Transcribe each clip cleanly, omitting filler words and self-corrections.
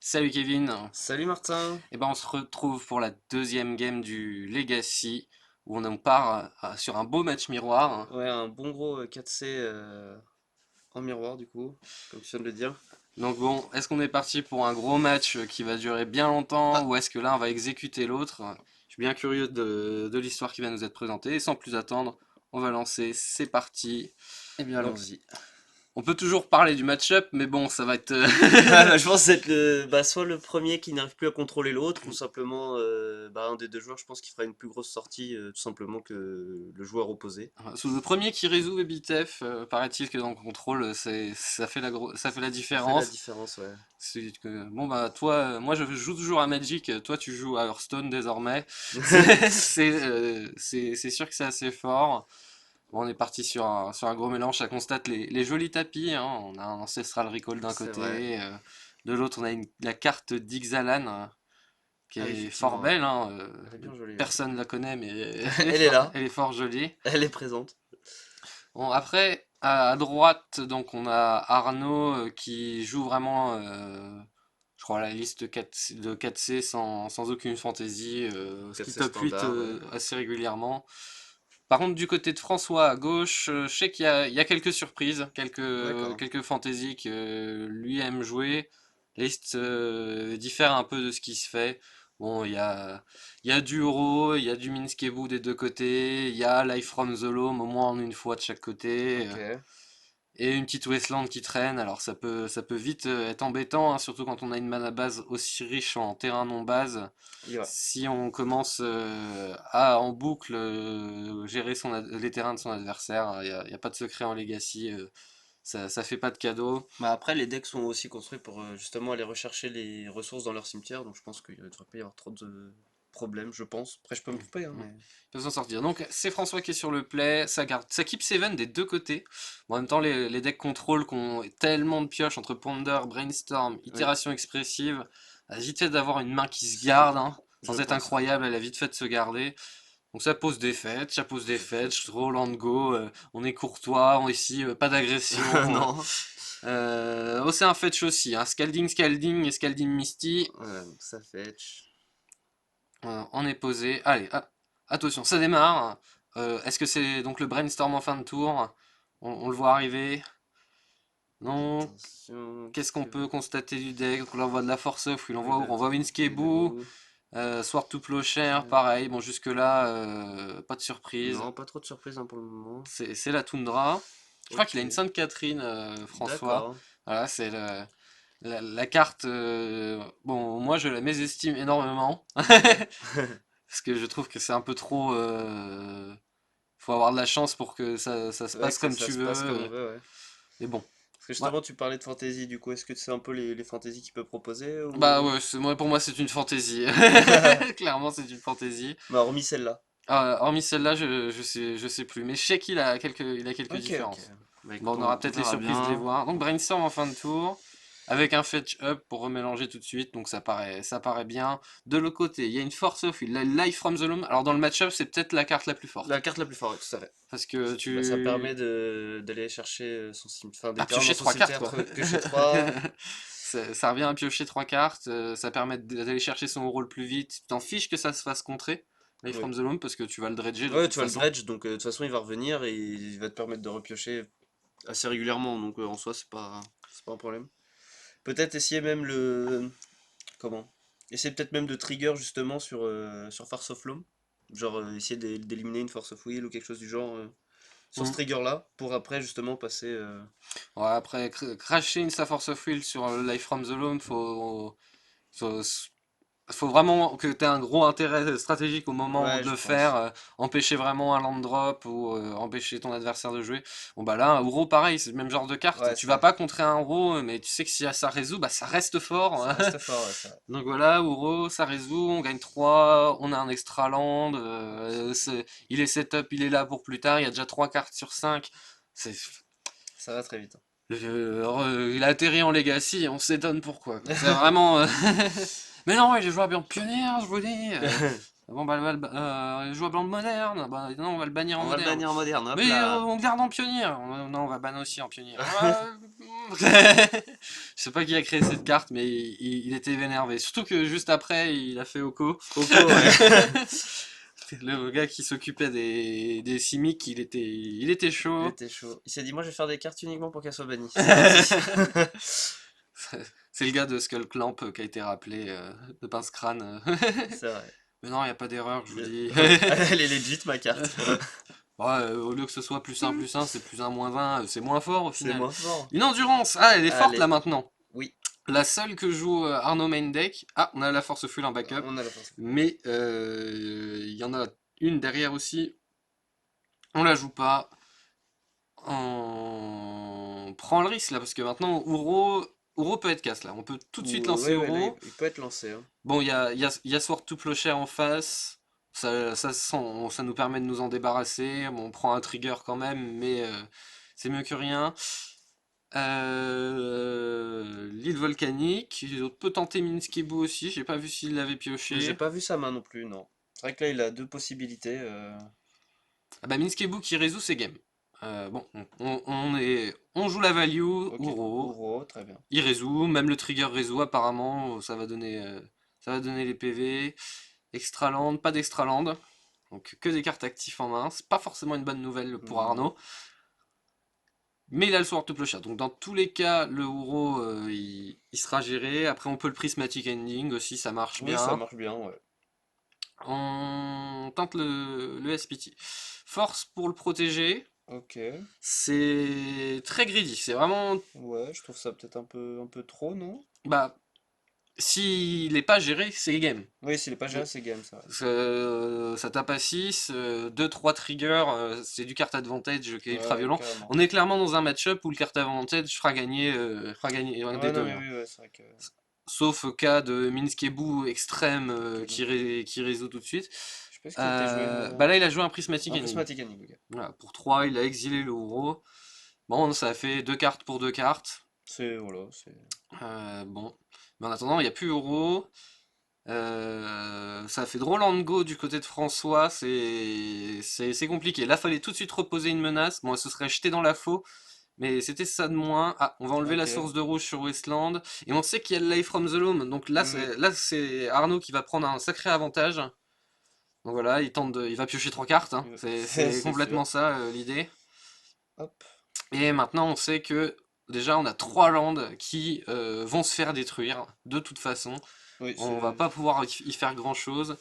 Salut Kevin, Salut Martin. on se retrouve pour la deuxième game du Legacy où on en part sur un beau match miroir. Ouais, un bon gros 4C en miroir du coup, comme tu viens de le dire. Donc bon, est-ce qu'on est parti pour un gros match qui va durer bien longtemps Ah, ou est-ce que là on va exécuter l'autre? Je suis bien curieux de l'histoire qui va nous être présentée et sans plus attendre, on va lancer, c'est parti. eh bien Donc allons-y. on peut toujours parler du match-up mais bon ça va être... Je pense que c'est soit le premier qui n'arrive plus à contrôler l'autre, ou simplement un des deux joueurs, je pense, qui fera une plus grosse sortie, tout simplement que le joueur opposé. C'est le premier qui résout Ebitef, paraît-il que dans le contrôle ça fait la Ça fait la différence. différence, ouais. Bon bah toi, moi je joue toujours à Magic, toi tu joues à Hearthstone désormais. C'est sûr que c'est assez fort. Bon, on est parti sur un gros mélange, ça constate les jolis tapis, hein. On a un Ancestral Recall d'un C'est vrai. côté, de l'autre on a la carte d'Ixalan qui Ah oui, est fort effectivement, ouais. belle, hein. Elle est bien jolie, ouais. Personne la connaît mais Elle est là, elle est fort jolie. elle est présente. Bon, après, à droite, donc on a Arnaud qui joue vraiment, je crois, la liste 4 de 4C sans aucune fantaisie, ce qui 4C top 8 standard, ouais. assez régulièrement. Par contre, du côté de François à gauche, je sais il y a quelques surprises, D'accord. quelques fantaisies que lui aime jouer. La liste diffère un peu de ce qui se fait. Bon, il y a du Euro, il y a du Minskebu des deux côtés, il y a Life from the Loam au moins en une fois de chaque côté, Ok. et une petite Wasteland qui traîne. Alors ça peut vite être embêtant, hein, surtout quand on a une mana base aussi riche en terrain non base. Ouais. Si on commence à en boucle gérer les terrains de son adversaire, y a pas de secret en Legacy, ça fait pas de cadeau. Bah après, les decks sont aussi construits pour justement aller rechercher les ressources dans leur cimetière, donc je pense qu'il ne devrait pas y avoir trop de problèmes, je pense. Après, je peux me tromper, hein, Ouais. mais... Il peut s'en sortir. Donc c'est François qui est sur le play, ça garde, ça keep seven des deux côtés. Bon, en même temps, les decks contrôle qui ont tellement de pioches entre Ponder, Brainstorm, Oui, Itération expressive, a vite fait d'avoir une main qui se garde, hein, je sans être pense, ouais. incroyable, elle a vite fait de se garder. Donc ça pose des fetch, roll and go, on est courtois, on ici, pas d'agression. Non. Oh, c'est un fetch aussi, hein, Scalding et Scalding Misty. Voilà, donc ça fetch. On est posé. Allez, attention, ça démarre. Est-ce que c'est donc le brainstorm en fin de tour? On le voit arriver. Non. Attention, Qu'est-ce qu'est-ce qu'on que... peut constater du deck? Donc là, on voit de la force off, il Oui, envoie où? là, On voit Winskebu, Kebu. Sword to Plowshare, Euh, pareil. Bon, jusque-là, pas de surprise. Non, pas trop de surprises hein, pour le moment. C'est la toundra. Je crois Ok, qu'il a une Sainte Catherine, François. d'accord. Voilà, c'est la carte. Bon, moi, je la mésestime énormément. Ok. Parce que je trouve que c'est un peu trop. Faut avoir de la chance pour que ça se Ouais, passe que comme ça tu se veux. passe comme on veut, ouais. Mais bon. Parce que Ouais. justement, tu parlais de fantasy, du coup, est-ce que tu sais un peu les fantaisies qu'il peut proposer Bah ou... ouais, pour moi, c'est une fantaisie. Clairement, c'est une fantaisie. Bah, hormis celle-là. Hormis celle-là, je sais plus. Mais je sais il a quelques Ok, ok. différences. Bah Bon, écoute, on aura on peut-être les verra surprises de les bien. voir. Donc, Brainstorm en fin de tour. Avec un fetch up pour remélanger tout de suite, donc ça paraît bien. De l'autre côté, il y a une force off, la Life from the Loam. Alors dans le match-up, c'est peut-être la carte la plus La forte. carte la plus forte, tout à fait. Parce que Bah, ça permet tu... d'aller chercher enfin, des À terrains dans piocher son trois cartes, cimetière, quoi. piocher 3. Ça revient à piocher trois cartes, ça permet d'aller chercher son rôle plus vite. Tu t'en fiches que ça se fasse contrer, Life Oui. from the Loam, parce que tu vas le dredger de Ouais, toute tu vas le façon. dredge, donc de toute façon, il va revenir et il va te permettre de repiocher assez régulièrement, donc en soi, c'est pas un problème. Peut-être essayer même le. Comment? Essayer peut-être même de trigger justement sur Force of Loam. Genre essayer d'éliminer une Force of Will ou quelque chose du genre sur ce Mm. trigger-là, pour après justement passer. Ouais, après, cracher une Force of Will sur le Life from the Loam, faut, faut vraiment que tu aies un gros intérêt stratégique au moment Ouais, de je le faire, pense. empêcher vraiment un land drop ou empêcher ton adversaire de jouer. Bon bah là, un Uro pareil, c'est le même genre de carte. Ouais, Tu vas c'est. pas contrer un Uro, mais tu sais que si ça résout, bah ça reste fort. Ça reste fort, ouais, c'est vrai. Donc voilà, Uro, ça résout, on gagne 3, on a un extra land, il est setup, il est là pour plus tard, il y a déjà 3 cartes sur 5. C'est, Ça va très vite. il a atterri en Legacy, on s'étonne pourquoi, quoi. C'est vraiment... Mais non, ouais, j'ai joué à bien pionnière, je vous dis. Bon, bah, jouable en moderne. Bah, non, on va le bannir en On va le moderne. bannir en moderne, hop Mais là. on le garde en pionnier. Non, on va ban aussi en pionnier. Je sais pas qui a créé cette carte, mais il était énervé. Surtout que juste après, il a fait Oko. Coco, ouais. Le gars qui s'occupait des simiques, il était Il chaud. était chaud. Il s'est dit, moi je vais faire des cartes uniquement pour qu'elles soient bannies. C'est parti. C'est le gars de Skull Clamp qui a été rappelé de Pince Crâne. C'est vrai. Mais non, il n'y a pas d'erreur, je vous dis. Elle est legit ma carte. Ouais, au lieu que ce soit plus 1, c'est plus 1, -1, c'est moins fort au C'est final. moins fort. Une endurance, ah, elle est forte là Allez. maintenant. Oui, La seule que joue Arnaud main deck, ah, on a la force full en backup, on a la force. mais il y en a une derrière aussi, on la joue pas, on prend le risque là, parce que maintenant Uro peut être casse là, on peut tout de suite lancer Ouais, ouais, là, Uro. il peut être lancé, hein. Bon, il y a Sword to Plowshare en face, ça nous permet de nous en débarrasser, bon, on prend un trigger quand même, mais c'est mieux que rien. L'île volcanique, on peut tenter Minskebu aussi, j'ai pas vu s'il l'avait J'ai pioché. pas vu sa main non plus, non. C'est vrai que là, il a deux possibilités. Ah bah Minskebu qui résout c'est game. Bon, on joue la value, Ok, Uro, Uro, très bien. il résout, même le trigger résout apparemment, ça va donner les PV. Extra land, pas d'extra land, donc que des cartes actives en main, c'est pas forcément une bonne nouvelle pour Non. Arnaud. Mais il a le Sword to Plowshare, donc dans tous les cas, le Uro il sera géré. Après, on peut le Prismatic Ending aussi, ça marche Oui, ça bien. marche bien, ouais. On tente le SPT. Force pour le protéger, Ok. c'est très greedy. C'est vraiment. Ouais, je trouve ça peut-être un peu trop, non? Bah, s'il n'est pas géré, c'est game. Oui, s'il est pas géré, c'est game, ça. Ça tape à 6, 2-3 triggers, c'est du carte advantage qui est ultra Ouais, violent. carrément. On est clairement dans un match-up où le carte advantage fera gagner un des Ouais, non, deux, mais hein. oui, ouais, c'est vrai que. Sauf au cas de Minskebu extrême Ok, donc. qui résout tout de suite. Je sais pas ce qu'il était joué. Bah là, il a joué un Prismatic Un Ending. prismatic ending, ok. Voilà, pour 3 il a exilé le Uro. Bon, ça a fait 2 cartes pour 2 cartes. C'est. Voilà, c'est. Bon. Mais en attendant, il n'y a plus Uro. Ça a fait drôle en go du côté de François. C'est compliqué. Là, fallait tout de suite reposer une menace. Bon, elle se serait jetée dans la faux. Mais c'était ça de moins. Ah, on va enlever la Ok. source de rouge sur Westland. Et on sait qu'il y a le Life from the Loam. Donc là, Oui, oui. c'est Arnaud qui va prendre un sacré avantage. Donc voilà, il va piocher 3 cartes, hein. C'est C'est sûr. complètement ça l'idée. Hop. Et maintenant, on sait que déjà, on a 3 landes qui vont se faire détruire de toute façon. Oui, On va c'est. pas pouvoir y faire grand chose.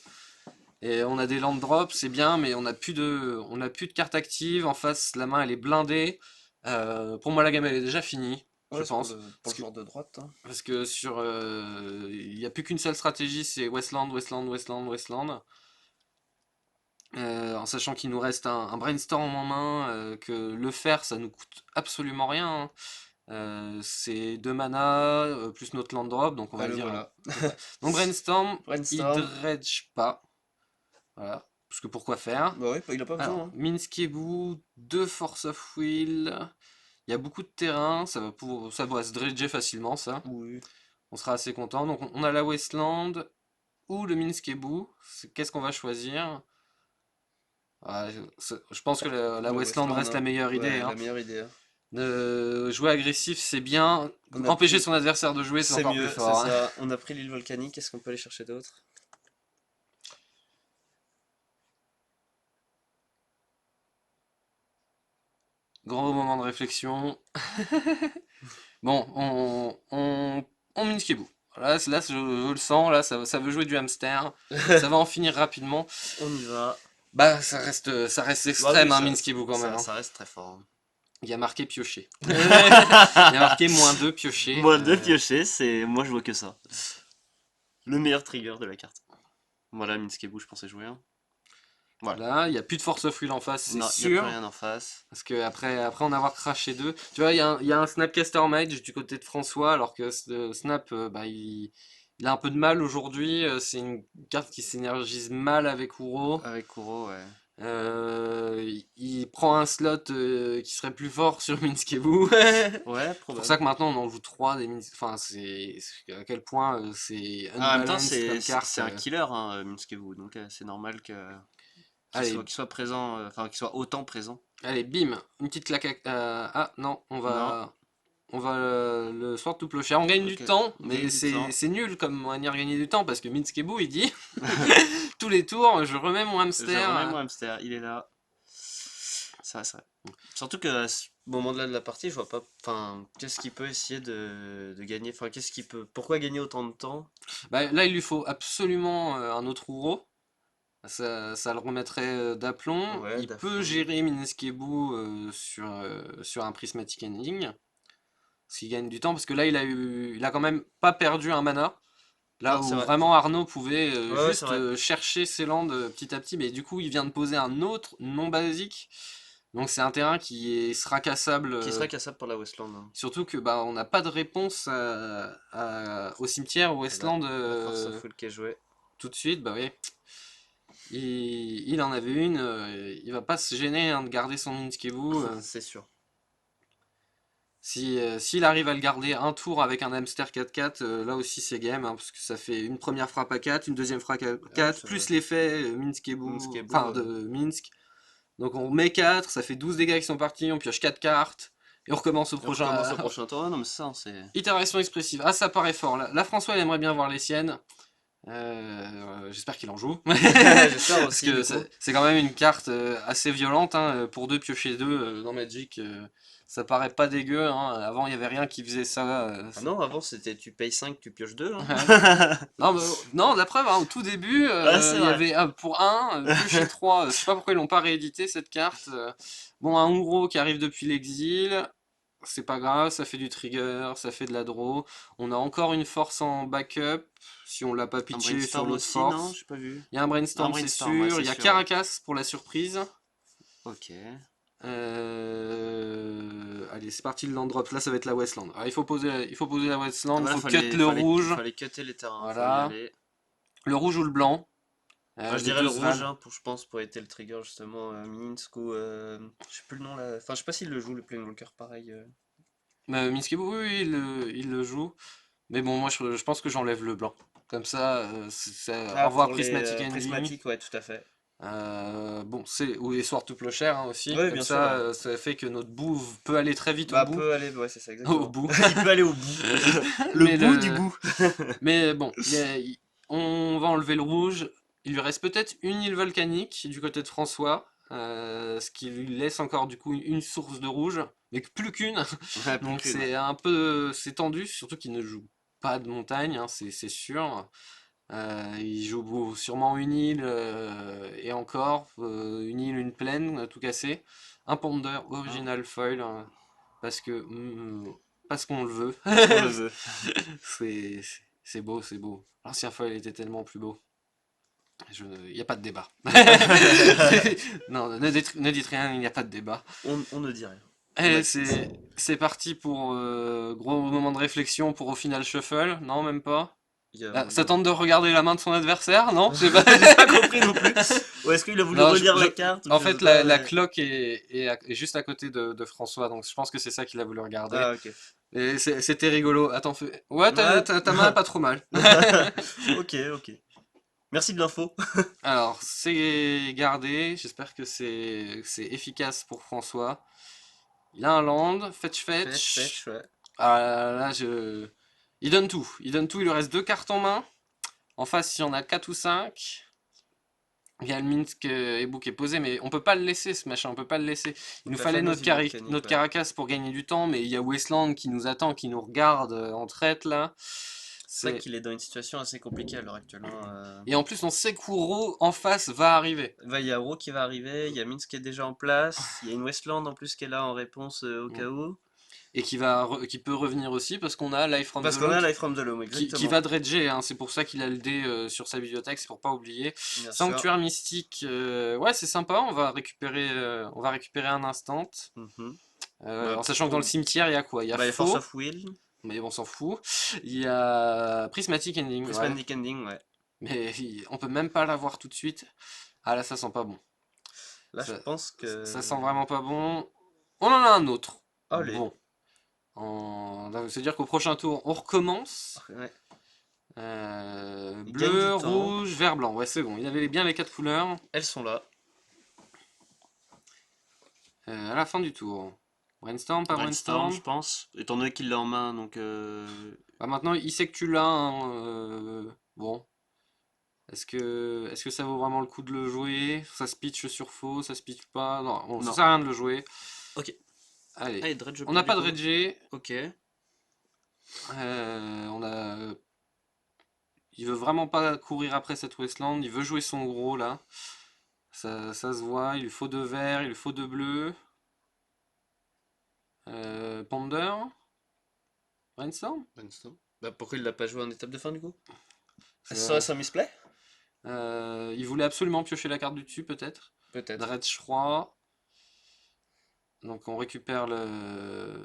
Et on a des land drops, c'est bien, mais on a plus de cartes actives. En face, la main elle est blindée. Pour moi, la gamme elle est déjà finie, je Ouais, c'est pense. pour Parce le que, joueur de droite, hein. parce que il n'y a plus qu'une seule stratégie, c'est Westland, Westland, Westland, Westland. En sachant qu'il nous reste un brainstorm en main, que le faire ça nous coûte absolument rien, hein. C'est 2 mana, plus notre land drop, donc on Ah, va le dire voilà. à peu près. Donc brainstorm, il Brainstorm. dredge pas. Voilà. Parce que pourquoi faire? Bah oui, il a pas besoin, Alors, hein. Minskebu, 2 Force of Will. Il y a beaucoup de terrain, ça va se dredger facilement, ça. Oui. On sera assez content. Donc, on a la Wasteland ou le Minskebu. Qu'est-ce qu'on va choisir? Ouais, je pense que la Le Wasteland Westland, reste la hein. meilleure idée, Ouais, hein. la meilleure idée, hein. Jouer agressif, c'est bien. On a Empêcher pris. son adversaire de jouer, c'est C'est encore plus mieux, c'est fort, hein. ça. On a pris l'île volcanique. Est-ce qu'on peut aller chercher d'autres? Grand moment de réflexion. Bon, on Minskebu. Là, je le sens, là, ça veut jouer du hamster. Ça va en finir rapidement. On y va. Bah, ça reste Bah oui, extrême, hein, Minskebu quand même, hein. ça reste très fort, hein. Il y a marqué piocher. Il y a marqué -2 piocher. Moi, deux piocher, c'est. Moi, je vois que ça. Le meilleur trigger de la carte. Voilà, Minskebu, je pensais jouer, hein. Voilà. Voilà, il n'y a plus de force of will en face, c'est Non, il n'y a plus sûr. rien en face. Parce que après en avoir craché deux, tu vois, il y a un Snapcaster Mage du côté de François, alors que Snap, bah, il a un peu de mal aujourd'hui. C'est une carte qui s'énergise mal avec Uro. Avec Kuro, ouais. Il prend un slot qui serait plus fort sur Minskebu. Ouais, C'est pour ça probable. que maintenant on en joue 3 des Enfin, c'est à quel point c'est Ah, en même temps, unbalanced comme carte. c'est un killer, hein, Minskevu, donc c'est normal que Allez, qu'il soit présent, enfin qu'il soit autant présent. allez, bim, une petite claque. Ah non, Non, on va le Sword to Plowshare. On gagne du ok, temps, on mais gagne du temps. c'est nul comme manière de gagner du temps parce que Minskebu il dit tous les tours, je remets mon Je hamster. remets mon hamster, il est là. C'est vrai. Surtout que à ce moment-là de la partie, je vois pas. Enfin, qu'est-ce qu'il peut essayer de gagner? Enfin, qu'est-ce qu'il peut. Pourquoi gagner autant de temps? Bah, là, il lui faut absolument un autre Uro. Ça le remettrait d'aplomb. Ouais, Il peut Dafou. gérer Mineskebu sur un Prismatic Ending. S'il gagne du temps, parce que là, il a quand même pas perdu un mana. Là Non, c'est où vrai. vraiment Arnaud pouvait Ouais, ouais, c'est juste vrai. chercher ses landes petit à petit, mais du coup, il vient de poser un autre non basique. Donc c'est un terrain sera cassable. Qui serait cassable par la Westland, hein. Surtout que bah, on n'a pas de réponse au cimetière Et là, Westland la force of full qui est jouée. tout de suite. Bah oui, il en avait une. Il va pas se gêner hein, de garder son Minskebu. C'est sûr. S'il arrive à le garder un tour avec un hamster 4-4, là aussi c'est game, hein, parce que ça fait une première frappe à 4, une deuxième frappe à Ouais, 4, ça va. plus l'effet Minskebu, Minskebu, enfin de Minsk. Donc on met 4, ça fait 12 dégâts qui sont partis, on pioche 4 cartes, et on recommence au et on prochain. recommence au prochain tour. Ouais, non, mais c'est ça, c'est. Itération expressive. Ah, ça paraît fort. Là, François, il aimerait bien voir les siennes. J'espère qu'il en joue. J'espère Parce aussi, que du coup. c'est quand même une carte assez violente. Hein, pour 2 piocher 2 dans Magic. Ça paraît pas dégueu. Hein. Avant, il n'y avait rien qui faisait ça. Ah non, avant c'était tu payes 5 tu pioches 2 hein. Ouais. Non, non, la preuve, hein, au tout début, Ah, c'est il y vrai. avait pour un piocher 3. Je sais pas pourquoi ils l'ont pas réédité cette carte. Bon, un Uro qui arrive depuis l'exil. C'est pas grave, ça fait du trigger, ça fait de la draw. On a encore une force en backup, si on l'a pas Un pitché sur brainstorm l'autre aussi, non? force. J'ai pas vu. Il y a un Un brainstorm, c'est brainstorm, ouais, sûr. c'est Il y a sûr, ouais. Caracas pour la surprise. Ok. Allez, c'est parti le land drop. Là, ça va être la Westland. Alors, il faut poser la Ah Westland, il bah là, faut cut le rouge. fallait cutter les terrains, faut y Voilà. aller. Le rouge ou le blanc. Enfin, je Les dirais le deux se rouge, valent. hein, pour, je pense, pour être le trigger, justement, Minsk ou... je sais plus le nom, là. Enfin, je sais pas s'il le joue, le Planewalker, pareil. Minskebu, oui, oui, il le joue. Mais bon, moi, je pense que j'enlève le blanc. Comme ça, au Ah, revoir pour les Prismatic Ending. prismatiques, ouais, tout à fait. Bon, ou les Sword to Plowshare hein, aussi. Oui, Comme bien sûr, ça, ouais. ça fait que notre bout peut aller très vite au Bah, bout. peut aller, ouais, c'est ça, Au exactement. bout. Il peut aller au bout. Le Mais bout du le, bout. mais bon, on va enlever le rouge. Il lui reste peut-être une île volcanique du côté de François, ce qui lui laisse encore du coup une source de rouge, mais plus qu'une. Ouais, plus Donc qu'une, ouais. c'est un peu, c'est tendu, surtout qu'il ne joue pas de montagne, hein, c'est sûr. Il joue sûrement une île et encore une île, une plaine, tout cassé. Un ponder Hein, original foil parce qu'on le veut. parce qu'on le veut. C'est c'est beau, c'est beau. L'ancien foil était tellement plus beau. Il n'y a pas de débat. Non, ne dites rien, il n'y a pas de débat. On ne dit rien. On Et acquiesce. c'est parti pour gros moment de réflexion pour au final shuffle. Non, même pas. Ah, Il y ça a- tente de regarder la main de son adversaire, non? Je sais pas. J'ai pas compris non plus. Ou est-ce qu'il a voulu Non, relire la carte ou en je fait, sais pas, la mais... cloque est juste à côté de François, donc je pense que c'est ça qu'il a voulu regarder. Ah, ok. Et c'était rigolo. Attends, ouais, Ouais. ta main est pas trop mal. Ok, ok. Merci de l'info. Alors, c'est gardé. J'espère que c'est efficace pour François. Il a un land, fetch Fetch, fetch. fetch, ouais. Ah là, il donne tout. Il donne tout. Il lui reste 2 cartes en main. En face, il y en a 4 ou 5. Il y a le Minsk Ebook qui est posé, mais on peut pas le laisser ce machin, on peut pas le laisser. Il nous La fallait fameuse île volcanique, notre ouais. Caracas pour gagner du temps, mais il y a Westland qui nous attend, qui nous regarde en traite là. C'est vrai C'est... qu'il est dans une situation assez compliquée à l'heure actuelle, hein. Et en plus, on sait qu'Uro en face va arriver. Il y a Ro qui va arriver, il y a Minsk qui est déjà en place, il y a une Westland en plus qui est là en réponse au Mm. cas où. Et qui peut revenir aussi parce qu'on a Life from the Parce qu'on Loom a Life from the Loam, qui exactement. va dredger, hein, c'est pour ça qu'il a le dé sur sa bibliothèque, c'est pour pas oublier. Bien sûr. Sanctuaire mystique, ouais, c'est sympa, on va récupérer un instant. Mhm. Bah, En sachant que dans le cimetière, il y a quoi? Il y a bah, il y a Force faux, of Will, mais on s'en fout. Il y a Prismatic Ending, ouais. Prismatic Ending, ouais. Mais on peut même pas l'avoir tout de suite. Ah là, ça sent pas bon. Là, je Ça, pense ça sent que... vraiment pas bon. On en a un autre. Allez. Bon. C'est-à-dire qu'au prochain tour, on recommence. Ouais. Il gagne du Bleu, temps. rouge, vert, blanc. Ouais, c'est bon. Il avait bien les quatre couleurs. Elles sont là. À la fin du tour. Brainstorm, pas Brainstorm, brainstorm. je pense. Étant donné qu'il l'a en main, donc... Bah maintenant, il sait que tu l'as, hein, bon. Est-ce que ça vaut vraiment le coup de le jouer? Ça se pitch sur faux, ça se pitch pas? Non, bon, ça Non. sert à rien de le jouer. Ok. Allez. Allez, Dredge On bleu n'a du pas de coup. Reggie. Ok. On a. Il veut vraiment pas courir après cette Wasteland. Il veut jouer son gros là. Ça se voit. Il lui faut deux verts, il lui faut deux bleus. Ponder. Brainstorm. Brainstorm. Bah, pourquoi il l'a pas joué en étape de fin du coup? Ça- SOS un misplay? il voulait absolument piocher la carte du dessus peut-être. Peut-être. Dredge 3. Donc on récupère le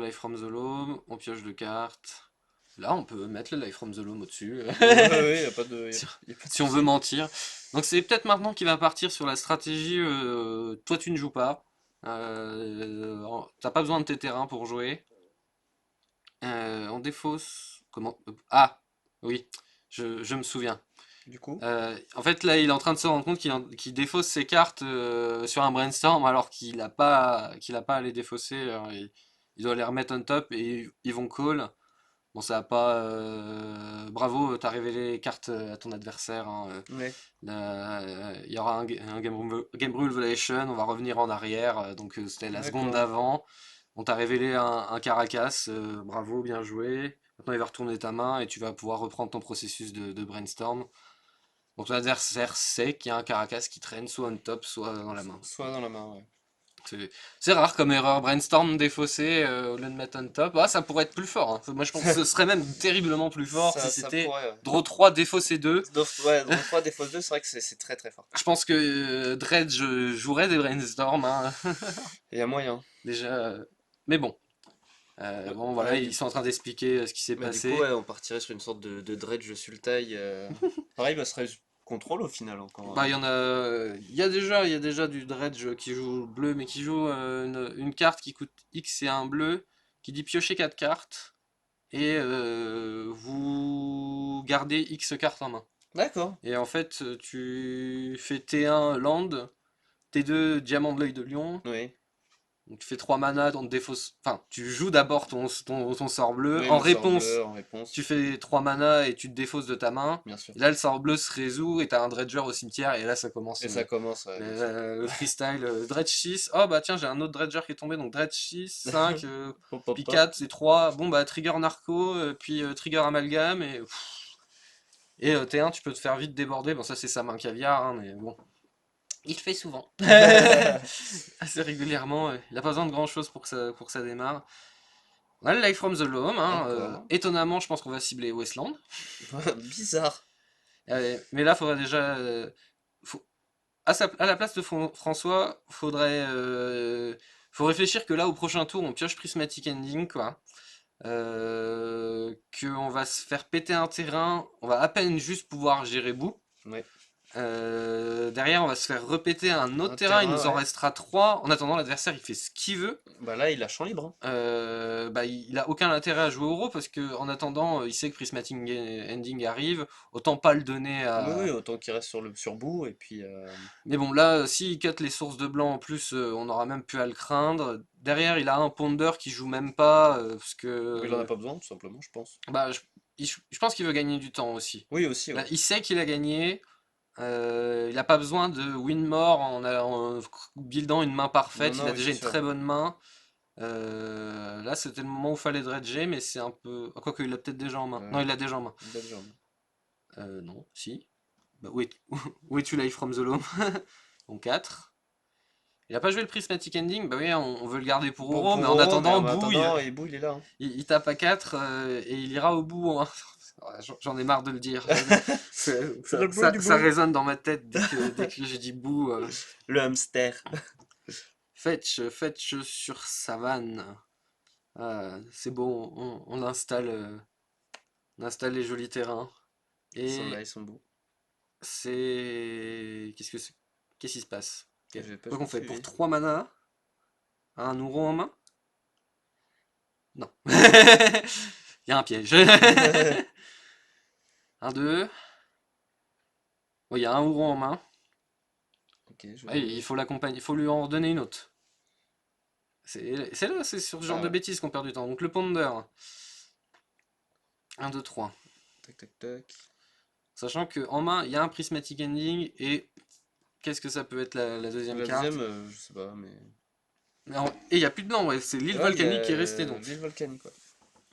Life from the Loam, on pioche deux cartes. Là, on peut mettre le Life from the Loam au-dessus, Ouais, ouais, y a pas de, si, y a pas de si on veut souci. mentir. Donc c'est peut-être maintenant qu'il va partir sur la stratégie toi tu ne joues pas. T'as pas besoin de tes terrains pour jouer. On défausse. Comment? Ah, oui, je me souviens. Du coup, En fait, là, il est en train de se rendre compte qu'il défausse ses cartes sur un brainstorm alors qu'il a pas à les défausser. Alors, il doit les remettre on top et ils vont call. Bon, ça va pas. Bravo, t'as révélé les cartes à ton adversaire, hein. ouais, Il y aura un game rule violation. On va revenir en arrière. Donc, c'était la seconde d'accord. d'avant. On t'a révélé un Caracas. Bravo, bien joué. Maintenant, il va retourner ta main et tu vas pouvoir reprendre ton processus de brainstorm. Donc l'adversaire sait qu'il y a un Caracas qui traîne soit on top, soit dans la main. Soit dans la main, ouais. C'est rare comme erreur. Brainstorm défaussé au lieu de mettre on top. Ah, ça pourrait être plus fort, hein. Moi je pense que ce serait même terriblement plus fort si Ça c'était pourrait, ouais. draw 3 défaussé 2. Ouais, dans 3 défausse 2, c'est vrai que c'est très très fort. Je pense que Dredge jouerait des Brainstorm, hein, Il y a moyen. déjà. Mais bon. Bon voilà, Ouais, ils sont en train d'expliquer ce qui s'est bah, du coup, passé. ouais, on partirait sur une sorte de dredge sultai. Pareil, bah, ce serait contrôle au final encore. Bah, il y a déjà du Dredge qui joue bleu, mais qui joue une carte qui coûte X et un bleu, qui dit piocher 4 cartes, et vous gardez X cartes en main. D'accord. Et en fait, tu fais T1 land, T2 diamant de l'œil de lion, Oui. donc tu fais 3 mana, on te défausse. Enfin, tu joues d'abord ton sort bleu. Oui, En le sort réponse, bleu en tu réponse. fais 3 mana et tu te défausses de ta main. Bien sûr. Et là, le sort bleu se résout et t'as un dredger au cimetière. Et là, ça commence Et ça commence, ouais, bien sûr. le freestyle. Dredge 6. Oh bah tiens, j'ai un autre dredger qui est tombé. Donc dredge 6, 5, Hop, hop, puis hop. 4 et 3. Bon bah trigger narco, puis trigger amalgame. Et T1, tu peux te faire vite déborder. Bon, ça, c'est sa main caviar, hein, mais bon. Il le fait souvent. Assez régulièrement. Il a pas besoin de grand chose pour que ça démarre. On a le Life from the Loam, hein, Encore. étonnamment, je pense qu'on va cibler Westland. Bizarre. Mais là, faudrait déjà. Faut- à la place de François, faut réfléchir que là, au prochain tour, on pioche Prismatic Ending, quoi. Qu'on va se faire péter un terrain, on va à peine juste pouvoir gérer bout. Ouais. Derrière, on va se faire repéter un autre Un terrain, il terrain, nous en ouais. restera 3. En attendant, l'adversaire, il fait ce qu'il veut. Bah là, il a champ libre, hein. Bah, il a aucun intérêt à jouer au euro parce que en attendant, il sait que Prismatic Ending arrive, autant pas le donner Oui, oui, à. autant qu'il reste sur bout, et puis... Mais bon, là, s'il cut les sources de blanc en plus, on aura même plus à le craindre. Derrière, il a un ponder qui joue même pas parce il en a que pas besoin, tout simplement, je pense. bah, je pense qu'il veut gagner du temps aussi. Oui, aussi, Là, ouais. il sait qu'il a gagné. Il n'a pas besoin de win more en buildant une main Non, parfaite. Il non, a oui, déjà c'est une sûr. très bonne main. Là, c'était le moment où il fallait dredger, mais c'est un peu. Ah, quoique, il l'a peut-être déjà en main. Non, il l'a déjà en main. Il a déjà un- Non, si. Bah, où es-tu live from the loam? Donc 4. Il a pas joué le Prismatic Ending? Bah oui, on veut le garder pour Oro, mais Pour en Oro, mais attendant, en Boo, attendant, et Bou, il est là, hein. il tape à 4 et il ira au bout, hein. Ouais, j'en ai marre de le dire. Ça, Le bruit ça- du ça bout. résonne dans ma tête dès que j'ai dit Boo. Le hamster. Fetch sur savane. Ah, c'est bon, on installe les jolis terrains. Ils sont là, Et ils sont beaux. c'est. Qu'est-ce que c'est? Qu'est-ce qui se passe? Ok. J'ai pas Quoi qu'on fait? Pour suivi. 3 mana, un Ouro en main? Non. Il y a un piège. Un 2. Bon, il y a un Ouro en main. Ok, Ouais, il faut l'accompagner, il faut lui en redonner une autre. C'est là, c'est sur ce genre Ah de ouais. bêtises qu'on perd du temps. Donc le Ponder. Un 2 3. Tac, tac, tac. Sachant que en main, il y a un Prismatic Ending et qu'est-ce que ça peut être la deuxième La carte? deuxième, je sais pas, mais. Et il n'y a plus de blanc, ouais, c'est l'île Ouais, il y volcanique qui est restée a donc. l'île volcanique, quoi.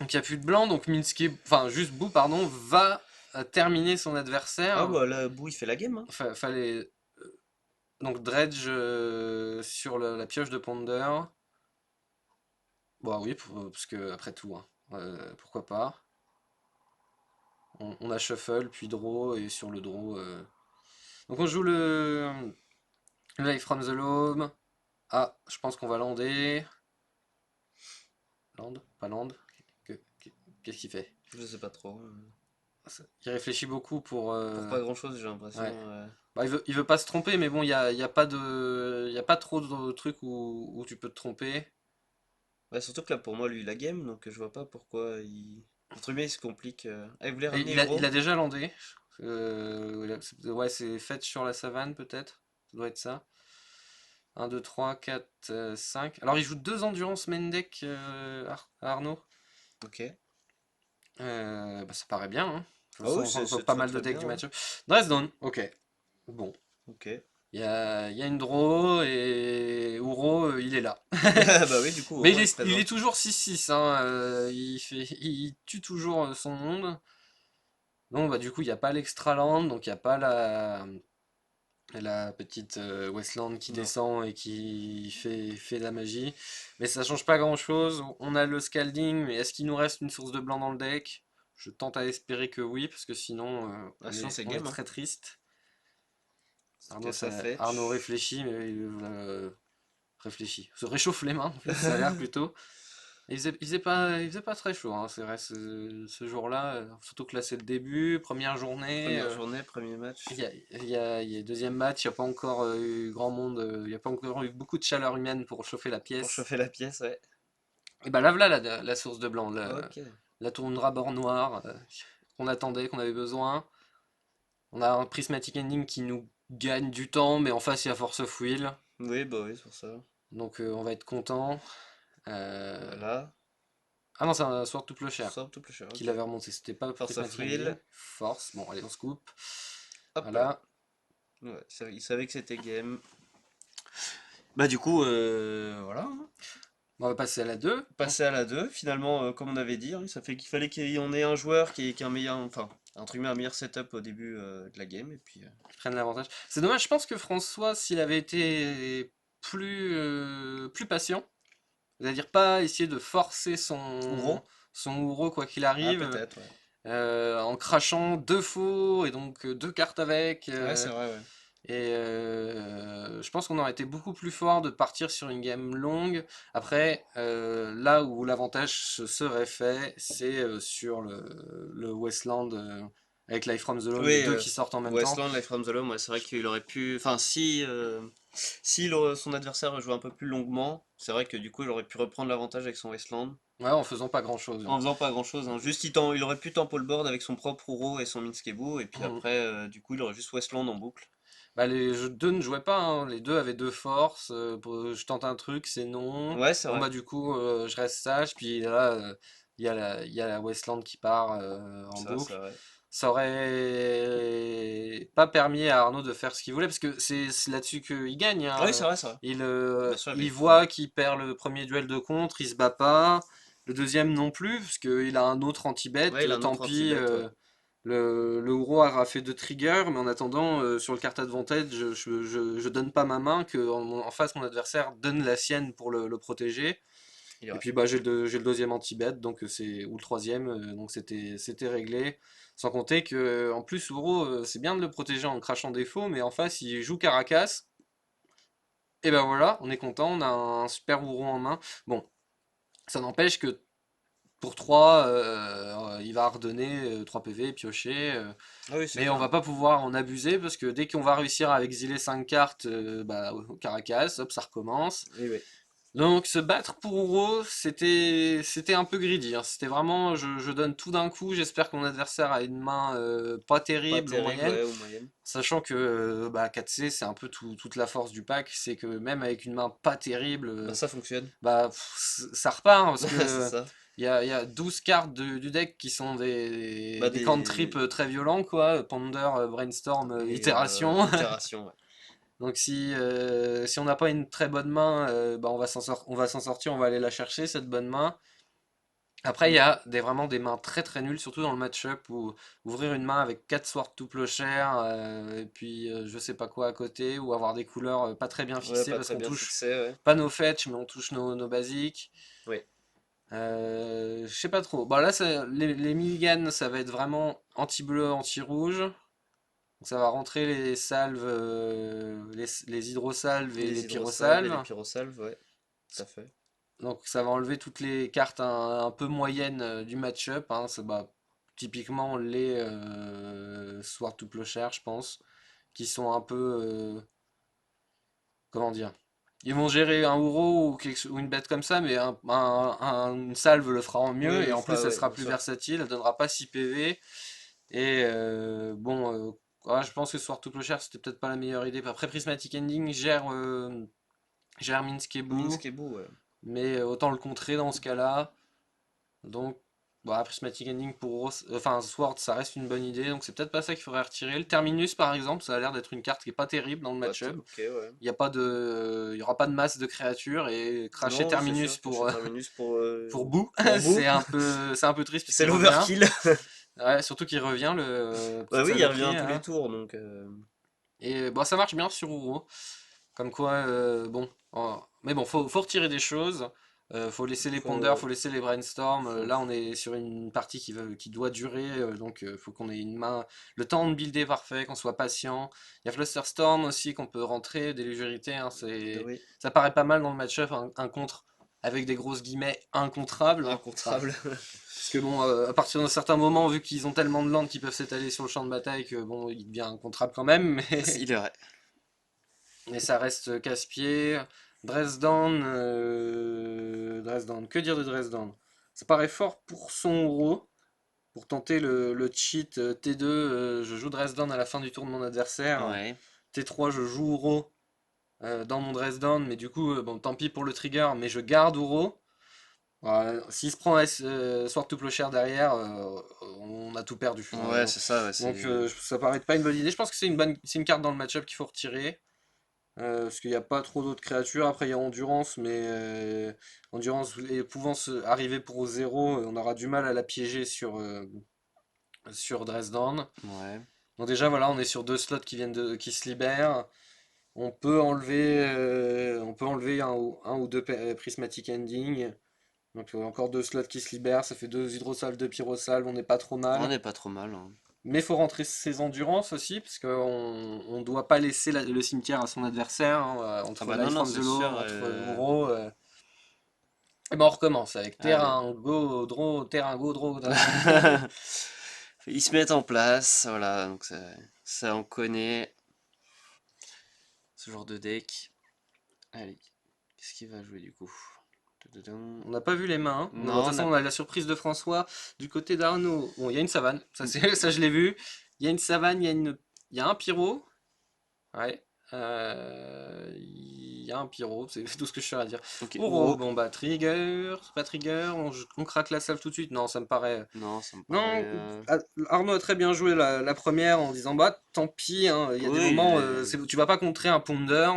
Donc il n'y a plus de blanc, donc Minsky, enfin juste Boo, pardon, va terminer son Ah adversaire. bah là, Bou, il fait la game, hein. Fallait donc Dredge sur la pioche de Ponder. Bah oui, parce que après tout, hein, pourquoi pas. On a Shuffle, puis Draw, et sur le Draw. Donc on joue le Life from the Loam. Ah, je pense qu'on va lander. Land? Pas land? Que- que- Qu'est-ce qu'il fait? Je sais pas trop. Il réfléchit beaucoup pour. Pour pas grand-chose, j'ai l'impression. Ouais. Bah, il veut pas se tromper, mais bon, il y a pas y a pas trop de trucs où tu peux te tromper. Ouais, surtout que là, pour moi, lui, il a game, donc je vois pas pourquoi il. Entre guillemets, il se complique. Ah, il voulait Et ramener il a Uro? déjà landé. Ouais, c'est fait sur la savane, peut-être. Ça doit être ça. Un 2 3 4 5. Alors, il joue deux endurance main deck, Arnaud. Ok. Bah, ça paraît bien, hein. De toute Ah façon, oui, on voit c'est pas très mal de très decks bien, du hein. match-up. Dresden, ok. Bon. Ok. Il y a une draw et Uro, il est là. Bah oui, du coup, Mais Uro est il présent. est toujours 6-6, hein, il tue toujours son monde. Donc bah, du coup, il n'y a pas l'extra land, donc il n'y a pas la petite Westland qui Non. descend et qui fait de la magie. Mais ça change pas grand-chose. On a le Scalding, mais est-ce qu'il nous reste une source de blanc dans le deck? Je tente à espérer que oui, parce que sinon, Ah, sinon, c'est on est game, hein. très triste. C'est que ça Arnaud fetch. réfléchit, mais réfléchit. Se réchauffe les mains, en fait, ça a l'air plutôt. Il faisait pas très chaud, hein, c'est vrai, ce jour-là. Surtout que là, c'est le début, première journée. Première journée, premier match. Il y a deuxième match, il n'y a pas encore eu grand monde, il n'y a pas encore eu beaucoup de chaleur humaine pour chauffer la Pour pièce. chauffer la pièce, ouais. Et bah là, voilà la source de blanc, Ok. la toundra bord noir qu'on attendait, qu'on avait besoin. On a un prismatic ending qui nous gagne du temps, mais en face, il y a force of will. Oui, bah oui, c'est pour ça. Donc on va être content. Euh, Voilà. Ah non, c'est un Sword to Plowshare Ça, tout plus cher, qui ok. l'avait remonté. C'était pas Force of Prismatic Will. Ending. Force. Bon, allez, on se coupe. Hop là. Voilà. Ouais, il savait que c'était game. Bah du coup, voilà, hein. On va passer à la 2. Passer à la 2 finalement, comme on avait dit, hein, ça fait qu'il fallait qu'on ait un joueur qui ait un meilleur, enfin, entre guillemets, un meilleur setup au début de la game, et puis. Qui prennent l'avantage. C'est dommage, je pense que François, s'il avait été plus patient, c'est-à-dire pas essayer de forcer Ouro? son Ouro quoi qu'il Ah, arrive, peut-être, ouais. en crachant deux faux et donc deux cartes avec. Ouais, c'est vrai, ouais. Je pense qu'on aurait été beaucoup plus fort de partir sur une game longue. Après, là où l'avantage se serait fait, c'est sur le Westland avec Life from the Loam, les Oui, deux qui sortent en même temps. Westland, Life from the Loam, ouais, c'est vrai qu'il aurait pu. Enfin, si son adversaire jouait un peu plus longuement, c'est vrai que du coup, il aurait pu reprendre l'avantage avec son Westland. Ouais, en faisant pas grand-chose. En faisant pas grand-chose, hein. Juste, il aurait pu tempo le board avec son propre Uro et son Minskebu, et puis Mhm. après, du coup, il aurait juste Westland en boucle. Bah, deux ne jouaient pas, hein. Les deux avaient deux forces. Je tente un truc, c'est non. Ouais, c'est Bon, vrai. bah, du coup, je reste sage. Puis là, il y a la Westland qui part en Ça, c'est boucle. vrai. Ça aurait pas permis à Arnaud de faire ce qu'il voulait, parce que c'est là-dessus qu'il gagne, Ah oui, hein. c'est vrai, c'est vrai. Bien sûr, mais Il il faut. voit qu'il perd le premier duel de contre, il se bat pas. Le deuxième non plus, parce qu'il a un autre anti-bet. Ouais, il a un Tant autre pis, anti-bet, ouais. le Ouro aura fait deux triggers, mais en attendant, sur le carte advantage, je donne pas ma main, que en face, mon adversaire donne la sienne pour le protéger. Il Et aurait puis fait bah, pareil. j'ai le deuxième anti-bet, donc ou le troisième, donc c'était réglé. Sans compter que en plus Uro, c'est bien de le protéger en crachant des faux, mais en face il joue Caracas. Et ben voilà, on est content, on a un super Uro en main. Bon, ça n'empêche que pour 3, il va redonner 3 PV, piocher. Ah oui, c'est Mais on clair. va pas pouvoir en abuser parce que dès qu'on va réussir à exiler 5 cartes bah, au Caracas, hop, ça recommence. Oui, oui. Donc se battre pour Uro, c'était un peu greedy, hein. C'était vraiment, je donne tout d'un coup, j'espère que mon adversaire a une main pas Pas terrible ou terrible, moyenne, ouais, ou moyenne. sachant que bah, 4C c'est un peu toute la force du pack, c'est que même avec une main pas terrible, Bah ça fonctionne. bah ça repart hein, parce C'est que ça. il y a 12 cartes du deck qui sont Bah des cantrips des... très violents quoi, Ponder, Brainstorm, Et Itération. itération, ouais. Donc si on n'a pas une très bonne main, bah on va s'en sortir, on va aller la chercher cette bonne main. Après il y Mm. a vraiment des mains très très nulles, surtout dans le match-up où ouvrir une main avec 4 swords tout plochères, et puis je sais pas quoi à côté, ou avoir des couleurs pas très bien Ouais, fixées pas parce très qu'on bien touche fixé, ouais. pas nos fetch mais on touche nos basiques. Oui. Je sais pas trop. Bah là les mulligans ça va être vraiment anti-bleu, anti-rouge. Donc ça va rentrer les salves, les hydrosalves et les Les hydrosalves et les pyrosalves. pyrosalves, ouais. Tout à fait. Donc ça va enlever toutes les cartes un peu moyennes du match-up, hein. Bah, typiquement les Sword to Plowshare, je pense, qui sont un peu, comment dire, ils vont gérer un Uro ou une bête comme ça, mais une salve le fera en Oui, mieux, et oui, en plus elle ouais, sera bien plus sûr. versatile, elle donnera pas 6 PV, et bon, ouais, je pense que Sword to Plowshare c'était peut-être pas la meilleure idée. Après Prismatic Ending gère Minsc et Boo, Minsk est beau, ouais. mais autant le contrer dans ce cas-là. Donc, bah, Prismatic Ending pour enfin, Sword, ça reste une bonne idée. Donc, c'est peut-être pas ça qu'il faudrait retirer. Le Terminus, par exemple, ça a l'air d'être une carte qui est pas terrible dans le match-up. Ok, ouais. Il y aura pas de masse de créatures et cracher Non, c'est Terminus sûr que chez Terminus pour Boo, pour Boo, c'est un peu triste c'est puisqu'il revient. l'overkill. Ouais, surtout qu'il revient, le Bah petite oui, il revient saloperie, tous les là. tours, donc... Et bah, ça marche bien sur Uro. Comme quoi, bon. Mais bon, faut retirer des choses. Faut laisser les ponders, faut... faut laisser les brainstorms. faut... Là, on est sur une partie qui doit durer. Donc, faut qu'on ait une main. Le temps de builder parfait, qu'on soit patient. Il y a Flusterstorm aussi qu'on peut rentrer, des légèretés, hein, Oui, ça paraît pas mal dans le match-up, un contre avec des grosses guillemets incontrable, hein. Enfin, incontrable. parce que bon, à partir d'un certain moment, vu qu'ils ont tellement de landes qui peuvent s'étaler sur le champ de bataille, que bon, il devient incontrable quand même. Mais Il est vrai. et ça reste casse-pied. Dresden, Dresden, que dire de Dresden? Ça paraît fort pour son euro. Pour tenter le cheat T2, je joue Dresden à la fin du tour de mon adversaire. Ouais. T3, je joue Uro dans mon Dresden, mais du coup, bon, tant pis pour le trigger, mais je garde Uro. S'il se prend Sword to Plowshare derrière, on a tout perdu. Ouais, c'est ça, ouais, Donc c'est... ça paraît pas une bonne idée. Je pense que c'est une carte dans le match-up qu'il faut retirer. Parce qu'il n'y a pas trop d'autres créatures. Après, il y a Endurance, mais Endurance pouvant arriver pour 0, on aura du mal à la piéger sur Dresden. Ouais. Donc déjà, voilà, on est sur deux slots qui se libèrent. On peut enlever un ou deux Prismatic Ending. Donc encore deux slots qui se libèrent, ça fait deux hydrosalves, deux pyrosalves, on n'est pas trop On mal. n'est pas trop mal, hein. Mais il faut rentrer ses endurances aussi, parce qu'on ne doit pas laisser le cimetière à son adversaire, hein, Ah entre bah non, Life non, from the c'est Low, sûr. entre Uro. Et ben on recommence avec Allez. terrain, go, draw, terrain, go, draw. Ils se mettent en place, voilà, donc ça on connaît ce genre de deck. Allez, qu'est-ce qu'il va jouer du coup? Tadadam. On n'a pas vu les mains, hein. Mais bon, de Non, toute façon, on a la surprise de François. Du côté d'Arnaud, bon, il y a une savane, ça, ça je l'ai vu. Il y a une savane, il y a un pyro. Ouais. Il y a un pyro, c'est tout ce que je suis à dire. ok, Uro, Ouro. bon bah trigger, pas trigger, on craque la salve tout de suite. Non, ça me paraît. Non, ça me paraît... Non, Arnaud a très bien joué la première en disant bah tant pis, hein, il y a des Oui, moments, tu vas pas contrer un ponder.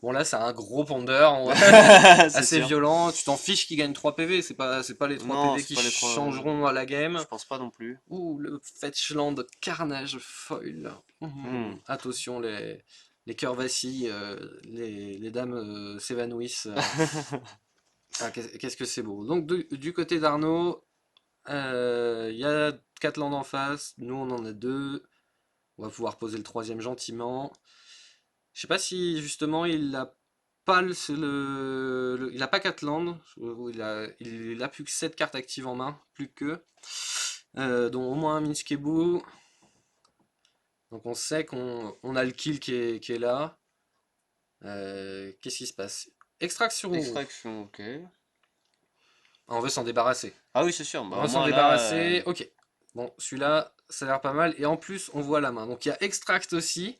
Bon là c'est un gros ponder c'est assez sûr. violent, tu t'en fiches qu'il gagne 3 PV, c'est pas les 3 Non, PV c'est qui pas les trois... changeront à la Je game. pense pas non plus. Ouh, le Fetchland Carnage Foil. Hmm. Attention, les cœurs vacillent, les dames s'évanouissent. Ah, qu'est-ce que c'est beau. Donc du côté d'Arnaud, il y a 4 landes en face, nous on en a 2. On va pouvoir poser le troisième gentiment. Je sais pas si justement il a pas il a pas 4 landes, il a plus que 7 cartes actives en main, plus que, dont au moins un Minskebu. Donc on sait qu'on a le kill qui est là. Qu'est-ce qui se passe? Extraction Oro. Extraction, ok. Ah, on veut s'en débarrasser. Ah oui, c'est sûr. On Bah, au veut s'en moins là, débarrasser. Ok. Bon, celui-là, ça a l'air pas mal. Et en plus, on voit la main. Donc il y a Extract aussi.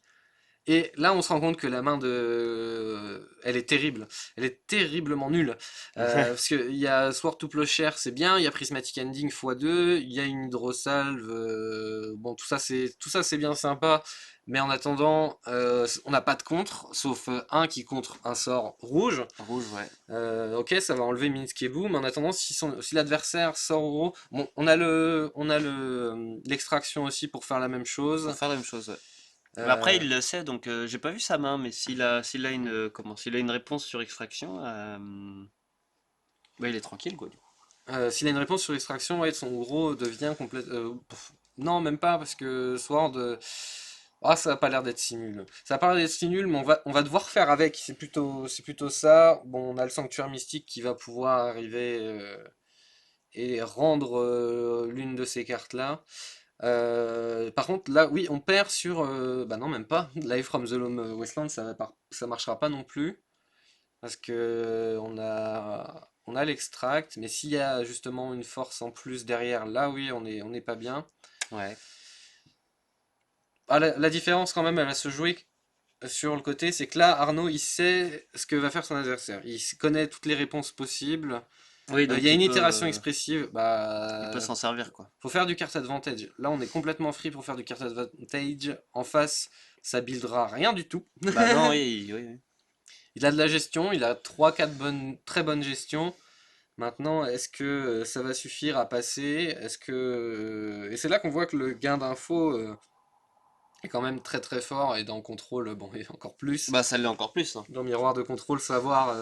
Et là, on se rend compte que la main de... Elle est terrible. Elle est terriblement nulle. Parce qu'il y a Sword to Plowshare, c'est bien. Il y a Prismatic Ending x2. Il y a une Hydrosalve. Bon, tout ça, c'est bien sympa. Mais en attendant, on n'a pas de contre, sauf un qui contre un sort rouge. rouge, ouais. Ok, ça va enlever Minskebu, mais en attendant, si l'adversaire sort Oro, bon, on a l'extraction aussi pour faire la même Pour chose. faire la même chose, ouais. Mais après, Euh, il le sait, donc j'ai pas vu sa main, mais s'il a une, s'il a une réponse sur extraction, bah, il est tranquille, quoi, du coup. S'il a une réponse sur l'extraction, ouais, son gros devient complètement. Non, même pas, parce que Sword. Ah, ça a pas l'air d'être si nul. Ça a pas l'air d'être si nul, mais on va devoir faire avec. C'est plutôt ça. Bon, on a le Sanctuaire Mystique qui va pouvoir arriver et rendre l'une de ces cartes-là. Par contre, là, oui, on perd sur. Bah non, même pas. Live from the Loam Wasteland, ça marchera pas non plus. Parce que on a l'extract, mais s'il y a justement une force en plus derrière, là oui, on est pas bien. Ouais. Ah, la différence quand même, elle va se jouer sur le côté, c'est que là, Arnaud, il sait ce que va faire son adversaire. Connaît toutes les réponses possibles. Oui, Il y donc a une itération expressive, il peut bah, s'en servir, quoi. faut faire du card advantage. Là, on est complètement free pour faire du card advantage. En face, ça buildera rien du tout. Bah non, oui, oui, oui. Il a de la gestion, il a trois quatre très bonnes gestions. Maintenant, est-ce que ça va suffire à passer? Et c'est là qu'on voit que le gain d'info est quand même très très fort et dans le contrôle, bon, et encore plus. Bah ça l'est encore plus, hein. Dans miroir de contrôle, savoir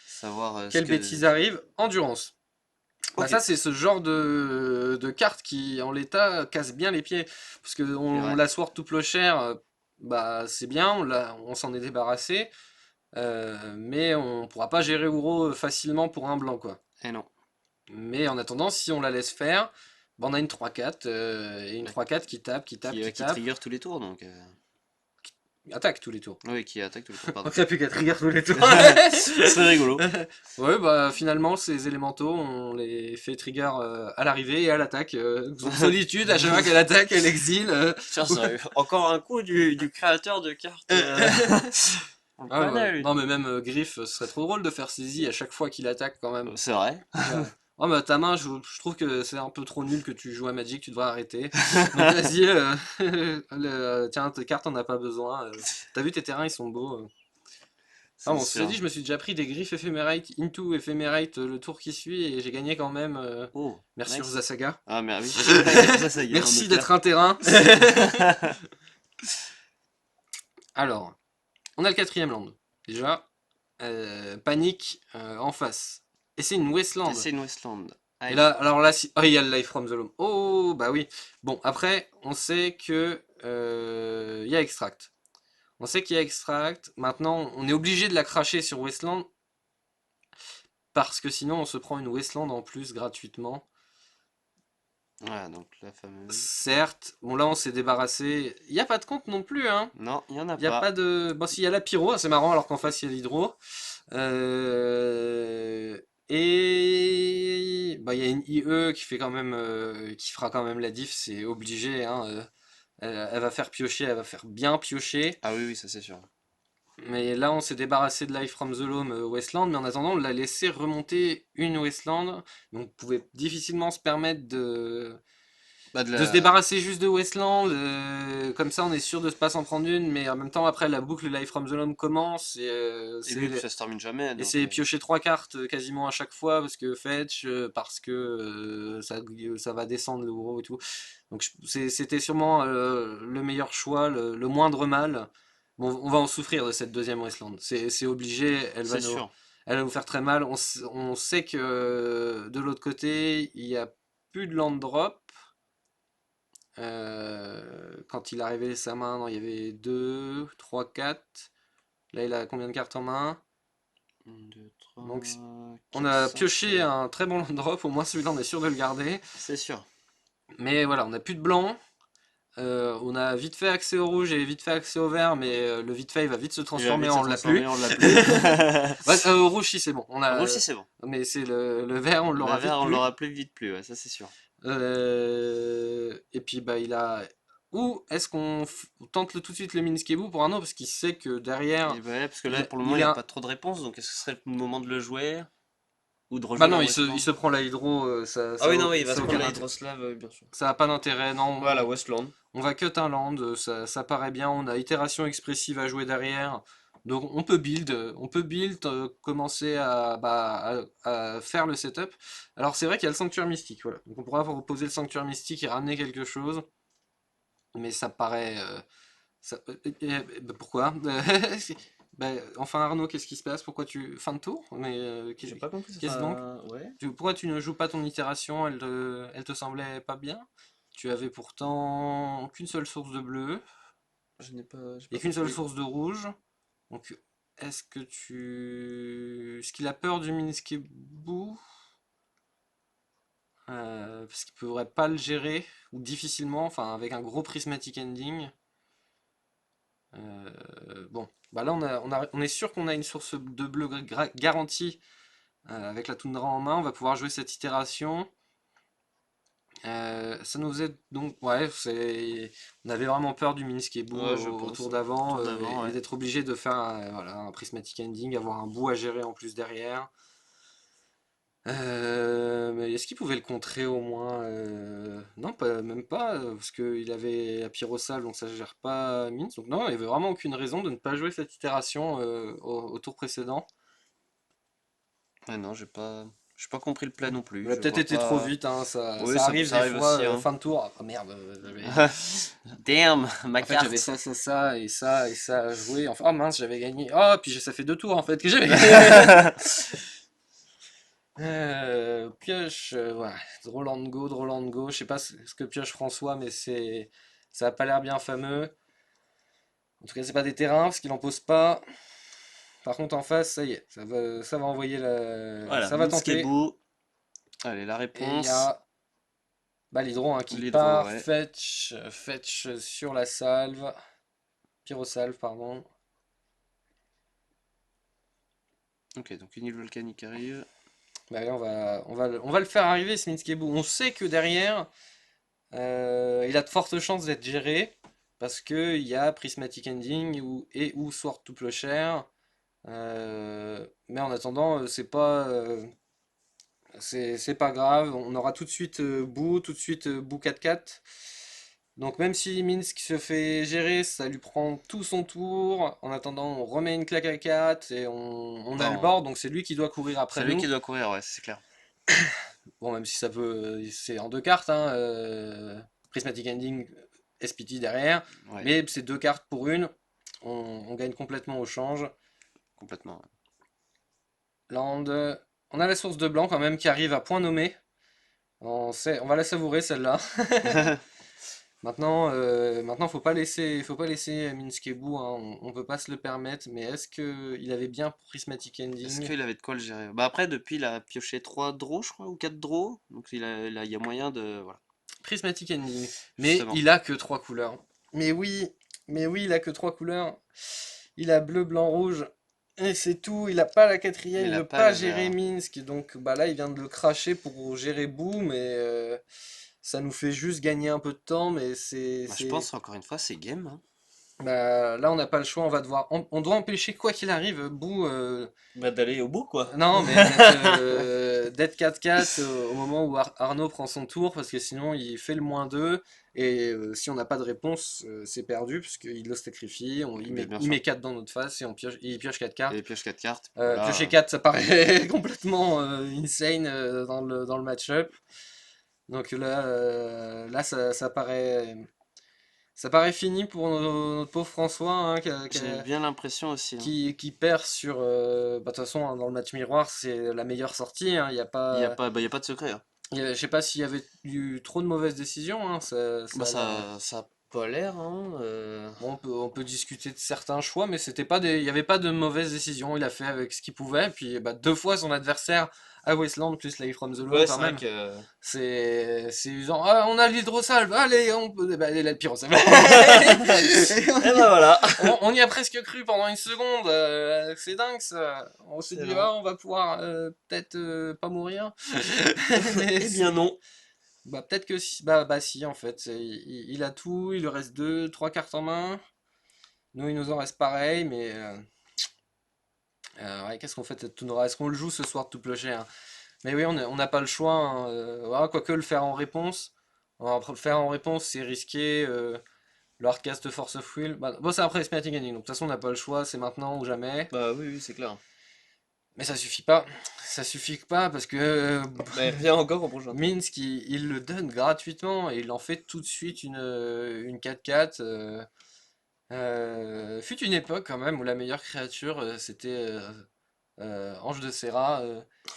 Savoir ce quelle que... bêtise arrive. Endurance. Bah Ok, ça, c'est ce genre de carte qui, en l'état, casse bien les pieds. Parce que c'est on vrai. la Sword to Plowshare, bah c'est bien, on s'en est débarrassé. Mais on pourra pas gérer Uro facilement pour un blanc, quoi. Eh non. Mais en attendant, si on la laisse faire, bah, on a une 3-4 et une Bah, 3-4 qui tape, qui tape, qui qui tape. trigger tous les tours, donc... Attaque tous les tours. Oui, qui attaque tous les tours, pardon. Donc il n'y a plus qu'à trigger tous les tours. C'est rigolo. Ouais, bah finalement, ces élémentaux, on les fait trigger à l'arrivée et à l'attaque. Solitude, à chaque fois qu'elle attaque, elle exile. Tiens, c'est encore un coup du créateur de cartes. On Ah, connaît, lui. non, mais même Griff, ce serait trop drôle de faire saisie à chaque fois qu'il attaque quand même. C'est vrai. Oh, bah ta main, je trouve que c'est un peu trop nul que tu joues à Magic, tu devrais arrêter. Donc vas-y, tiens, tes cartes, on n'a pas besoin. T'as vu, tes terrains, ils sont beaux. Ah C'est bon, cela sûr. dit, je me suis déjà pris des griffes Ephemerate into Ephemerate le tour qui suit et j'ai gagné quand même. Oh, Merci nice. Urzasaga. Ah, mais oui. Ça y est, on Merci est d'être clair. un terrain. Alors, on a le quatrième land. Déjà, panique en face. Et c'est une Wasteland. C'est une Westland. Et Aïe. là, alors là, oh, il y a le Life from the Loam. Oh, bah oui. Bon, après, on sait que il y a Extract. On sait qu'il y a Extract. Maintenant, on est obligé de la cracher sur Wasteland parce que sinon, on se prend une Wasteland en plus gratuitement. Voilà, donc la fameuse. Certes, bon là, on s'est débarrassé. Il n'y a pas de compte non plus, hein. Non, il n'y en a Il n'y a pas pas. de. Bon, s'il y a la pyro, c'est marrant alors qu'en face il y a l'hydro. Et bah, il y a une IE qui fait quand même, qui fera quand même la diff, c'est obligé, hein. Elle va faire piocher, elle va faire bien piocher. Ah oui, oui, ça c'est sûr. Mais là, on s'est débarrassé de Life from the Loam Westland, mais en attendant, on l'a laissé remonter une Westland. Donc, on pouvait difficilement se permettre Bah, de de se la. débarrasser juste de Westland. Comme ça, on est sûr de ne pas s'en prendre une, mais en même temps, après, la boucle Life from the Loam commence. Et puis ça se termine jamais, Et donc. c'est piocher trois cartes quasiment à chaque fois parce que fetch, parce que ça va descendre le gros et tout. Donc c'était sûrement le meilleur choix, le moindre mal. Bon, on va en souffrir de cette deuxième Wasteland. C'est obligé, C'est sûr. elle va nous faire très mal. On sait que de l'autre côté, il n'y a plus de land drop. Quand il a révélé sa main, non, il y avait 2, 3, 4. Là, il a combien de cartes en main? 1, 2, 3, Donc on 4, a 5. pioché un très bon land drop, au moins celui-là on est sûr de le garder. C'est sûr. Mais voilà, on n'a plus de blanc. On a vite fait accès au rouge et vite fait accès au vert, mais le vite fait il va vite se Il va transformer vite se en l'a plus. transformer, on l'a plus. Ouais, au rouge si c'est bon, Rouge, si c'est bon. mais c'est le vert on Le l'aura vite vert, on plus. l'aura plus vite plus, ouais, ça c'est sûr. Et puis bah il a. Ou est-ce qu'on tente tout de suite le Minskebu pour un autre parce qu'il sait que derrière Et bah ouais, parce que là, il, pour le moment, il il n'y a a. pas trop de réponses, donc est-ce que ce serait le moment de le jouer ou de Bah rejouer non, la il Westland? se prend la hydro, Ah oui, non, oui, il va ça se a prendre aucun la intérêt. Hydroslave, bien sûr. Ça a pas d'intérêt, non. Voilà, Westland. On va cut un land, ça paraît bien, on a itération expressive à jouer derrière. Donc on peut build, commencer à faire le setup. Alors c'est vrai qu'il y a le sanctuaire mystique, voilà. Donc on pourra reposer le sanctuaire mystique et ramener quelque chose, mais ça paraît. Pourquoi? Bah, enfin Arnaud, qu'est-ce qui se passe? Pourquoi tu. Fin de tour? Mais J'ai pas compris, qu'est-ce donc? ouais. Pourquoi tu ne joues pas ton itération? Elle te semblait pas bien? Tu avais pourtant qu'une seule source de bleu J'ai et pas qu'une seule compris. source de rouge. Donc, est-ce que tu. Est-ce qu'il a peur du Minskebu? Parce qu'il pourrait pas le gérer, ou difficilement, enfin avec un gros prismatic ending. Bon, bah là on est sûr qu'on a une source de bleu garantie avec la toundra en main. On va pouvoir jouer cette itération. Ça nous faisait donc, ouais, on avait vraiment peur du Minskebu Ouais, je au pense. tour Au d'avant tour d'avant, et ouais. d'être obligé de faire voilà, un prismatic ending, avoir un bout à gérer en plus derrière. Mais est-ce qu'il pouvait le contrer au moins? Non, même pas, parce qu'il avait la pyrosalve, donc ça gère pas Mins. Donc non, il n'y avait vraiment aucune raison de ne pas jouer cette itération au tour précédent. Ouais, non, j'ai pas compris le plat non plus. Il a Je peut-être vois été trop pas. vite, hein, ça, Oui, ça arrive ça des arrive fois, aussi, hein. fin de tour. Ah merde, Damn, ma en fait, j'avais carte. ça et ça et ça à jouer. Enfin, oh mince, j'avais gagné. Oh, puis ça fait deux tours en fait que j'avais gagné. Pioche, ouais. Drôle and go. Je sais pas ce que pioche François, mais ça a pas l'air bien fameux. En tout cas, c'est pas des terrains parce qu'il en pose pas. Par contre, en face, ça y est, ça va envoyer Voilà, ça va tenter. Minskebu. Allez, la Et il y réponse. a bah, l'hydro hein, qui L'hydro, part. ouais. Fetch sur la salve. Pyrosalve, pardon. Ok, donc une île volcanique arrive. Bah, allez, on va le faire arriver, ce Minskebu. On sait que derrière, il a de fortes chances d'être géré parce que il y a Prismatic Ending ou Sword to Plowshare. Mais en attendant, c'est pas grave. On aura tout de suite tout de suite bout 4-4. Donc même si Minsk se fait gérer, ça lui prend tout son tour. En attendant, on remet une claque à 4 et on a le Non, board, donc c'est lui qui doit courir après c'est lui qui nous. doit courir, ouais, c'est clair. Bon, même si ça peut, c'est en deux cartes, hein, Prismatic Ending, SPT derrière, Ouais, mais c'est deux cartes pour une, on gagne complètement au change. complètement. Land, on a la source de blanc quand même qui arrive à point nommé, on va la savourer celle-là. Ouais. Maintenant, faut pas laisser Minskebu, hein, on peut pas se le permettre, mais est-ce que il avait bien Prismatic Est-ce Ending? qu'il avait de quoi le gérer? Bah après, depuis, il a pioché 3 draws, je crois, ou 4 draws. Donc il y a moyen de. Voilà, Prismatic Ending, mais justement. il a que trois couleurs. Mais oui, mais oui, il a que trois couleurs. Il a bleu, blanc, rouge. Et c'est tout, il a pas la quatrième, Il il a veut pas pas le gérer vert. Minsk, donc bah là il vient de le cracher pour gérer Boom, et ça nous fait juste gagner un peu de temps, mais Bah, je pense, encore une fois, c'est game, hein. bah, là on n'a pas le choix, on doit empêcher quoi qu'il arrive, Boo, Bah, d'aller au bout, quoi. non mais d'être 4-4 au moment où Arnaud prend son tour, parce que sinon il fait le -2, et si on n'a pas de réponse, c'est perdu, parce qu'il le sacrifie, Mais bien il met sûr. 4 dans notre face, et il pioche 4 Et cartes. il pioche 4 cartes, puis Piocher voilà. 4 ça paraît complètement insane dans le match-up. Donc là ça paraît fini pour notre pauvre François, hein, J'ai bien l'impression aussi, hein. qui perd sur. Bah, de toute façon, hein, dans le match miroir, c'est la meilleure sortie, hein, il y a pas. Bah, y a pas de secret, hein. Je sais pas s'il y avait eu trop de mauvaises décisions, hein, ça Bah, a l'air. ça a pas l'air, hein. Bon, on peut discuter de certains choix, mais c'était pas des, il n'y avait pas de mauvaise décision. Il a fait avec ce qu'il pouvait. Puis bah, deux fois son adversaire à Wasteland plus Life from the Loom Ouais, quand c'est vrai même. que. C'est usant. Ah, on a l'hydrosalve. Allez, on peut. Bah, allez, la pyrosalve. Et ben voilà. On y a presque cru pendant une seconde. C'est dingue ça. On s'est C'est dit, vrai. ah, on va pouvoir peut-être pas mourir. Mais Eh bien non. bah, peut-être que si. Bah si, en fait. Il a tout. Il lui reste deux, trois cartes en main. Nous, il nous en reste pareil, mais ouais, qu'est-ce qu'on fait de Toundra? Est-ce qu'on le joue ce soir de tout clocher, hein? Mais oui, on n'a pas le choix, hein, voilà, quoique le faire en réponse. Le faire en réponse, c'est risqué. Le hardcast Force of Will. Bah, bon, c'est après Smiting Ending, donc de toute façon, on n'a pas le choix, c'est maintenant ou jamais. Bah oui, oui, c'est clair. Mais ça suffit pas. Ça suffit pas parce que Bah il revient encore au prochain tour. Minsk, il le donne gratuitement et il en fait tout de suite une 4-4. Fut une époque quand même où la meilleure créature c'était Ange de Serra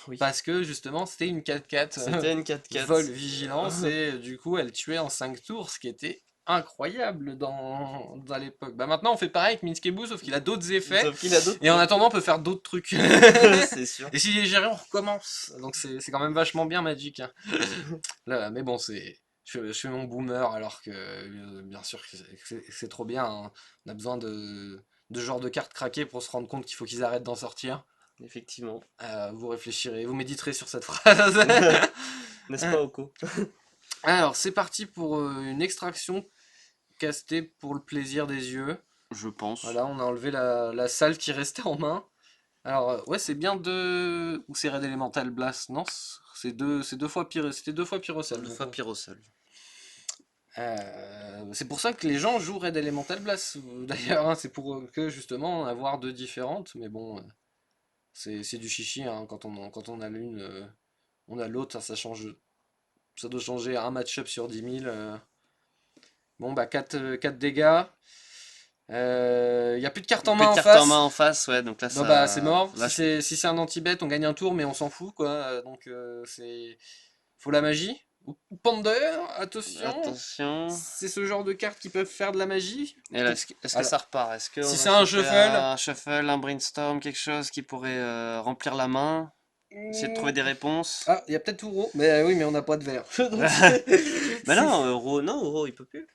Oui. parce que justement c'était une 4-4 C'était une 4-4. vol vigilance et du coup elle tuait en 5 tours, ce qui était incroyable dans l'époque. Bah maintenant on fait pareil avec Minskebu sauf qu'il a d'autres effets Sauf qu'il a d'autres et en trucs. attendant on peut faire d'autres trucs. C'est sûr. Et s'il est géré on recommence. Donc c'est quand même vachement bien Magic, hein. Là, mais bon c'est je fais mon boomer alors que bien sûr que c'est trop bien, hein. On a besoin de ce genre de cartes craquées pour se rendre compte qu'il faut qu'ils arrêtent d'en sortir. Effectivement. Vous réfléchirez, vous méditerez sur cette phrase. N'est-ce pas, Oko? Alors, c'est parti pour une extraction castée pour le plaisir des yeux. Je pense. Voilà, on a enlevé la salle qui restait en main. Alors, ouais, c'est bien deux. Ou c'est Red Elemental Blast? Non, c'est deux fois pire. C'était deux fois Pyrocell. Deux Donc, fois Pyrocell. c'est pour ça que les gens jouent Red Elemental Blast. D'ailleurs, hein, c'est pour que justement avoir deux différentes. Mais bon, c'est du chichi, hein. Quand on a l'une, on a l'autre. Ça change. Ça doit changer un match-up sur 10 000. Bon, bah 4 dégâts. Il n'y a plus de cartes en Plus main de en cartes en face. main en face, ouais, donc là Bon, bah c'est ça. mort. Là, Si c'est un anti-bet, on gagne un tour, mais on s'en fout, quoi. Donc c'est. Faut la magie. Ou Ponder, attention. attention. C'est ce genre de cartes qui peuvent faire de la magie. Et là, est-ce que Alors, ça repart? Est-ce qu'on si va c'est un choper shuffle. un shuffle, un brainstorm, quelque chose qui pourrait remplir la main? Essayer de trouver des réponses? Ah, il y a peut-être Ouro. Mais oui, mais on n'a pas de verre. Mais non, Euro, non, Euro, il peut plus.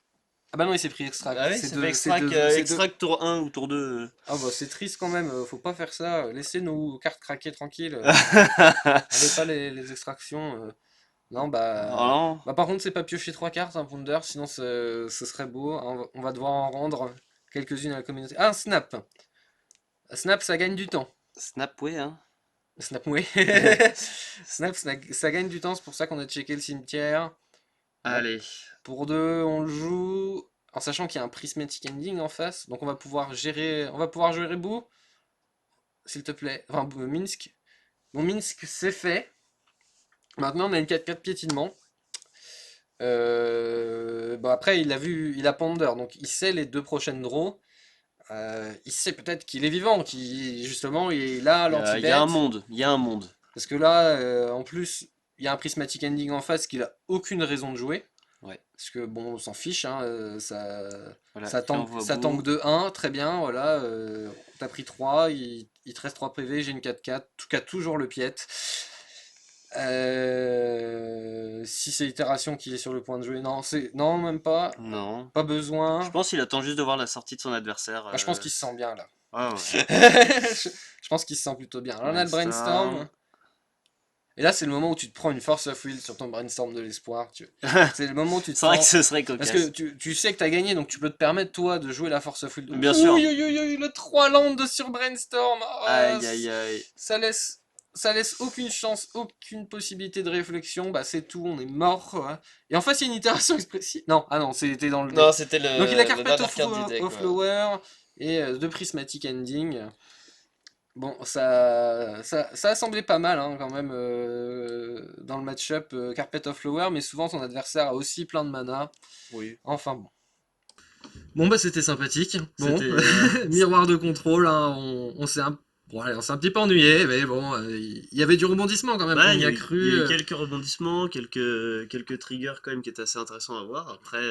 Ah bah non, il s'est pris extract. Ah oui, C'est c'est deux, fait c'est extract, deux, c'est deux. extract tour 1 ou tour 2. Ah bah c'est triste quand même, faut pas faire ça. Laissez nos cartes craquer tranquilles. Allez pas les extractions. Non Non. bah par contre c'est pas piocher trois cartes un Ponder, sinon ce serait beau, hein. On va devoir en rendre quelques-unes à la communauté. Ah un snap. Un snap ça gagne du temps. Snap, ouais, hein. Snap oui. Snap ça gagne du temps, c'est pour ça qu'on a checké le cimetière. Bon, Allez. pour deux on le joue. En sachant qu'il y a un prismatic ending en face, donc on va pouvoir jouer Rebou, s'il te plaît. Enfin, Minsk. Bon, Minsk, c'est fait. Maintenant, on a une 4-4 piétinement. Bon, après, il a Ponder, donc il sait les deux prochaines draws. Il sait peut-être qu'il est vivant, qu'il justement il a Il y a l'anti-bet. un monde, il y a un monde. Parce que là, en plus, il y a un prismatic ending en face qu'il a aucune raison de jouer. Ouais. Parce que bon, on s'en fiche, hein, Voilà, ça qui tank, envoie ça bout. tank de 1, très bien, voilà. T'as pris 3, il te reste 3 PV, j'ai une 4-4, tout cas toujours le piète. Si c'est itération qu'il est sur le point de jouer, non, même pas, Non. pas Je besoin. pense qu'il attend juste de voir la sortie de son adversaire. Ah, je pense qu'il se sent bien là. Ah ouais. Je pense qu'il se sent plutôt bien. Là, on a le Brainstorm. brainstorm. Et là, c'est le moment où tu te prends une force of will sur ton brainstorm de l'espoir. C'est le moment où tu te C'est vrai que prends. ce serait Parce cocasse. que tu sais que t'as gagné, donc tu peux te permettre, toi, de jouer la force of will. Bien sûr. Oui, le 3 landes sur brainstorm. Ah, Aïe aïe aïe. ça laisse aucune chance, aucune possibilité de réflexion. Bah, c'est tout, on est mort, ouais. Et en face, il y a une itération expressive. Non, ah non, c'était dans le deck. Non, c'était le. Donc il a la Carpet dernière carte du deck. Ouais. Flower et deux Prismatic Ending. Bon, ça a semblé pas mal, hein, quand même dans le match-up Carpet of Flower, mais souvent son adversaire a aussi plein de mana. Oui. Enfin bon. Bon bah c'était sympathique. Bon, C'était. miroir de contrôle, hein, on s'est on s'est un petit peu ennuyé, mais bon, il y avait du rebondissement quand même, Ouais, on il y y a a eu cru. quelques rebondissements, quelques triggers quand même qui étaient assez intéressants à voir. Après,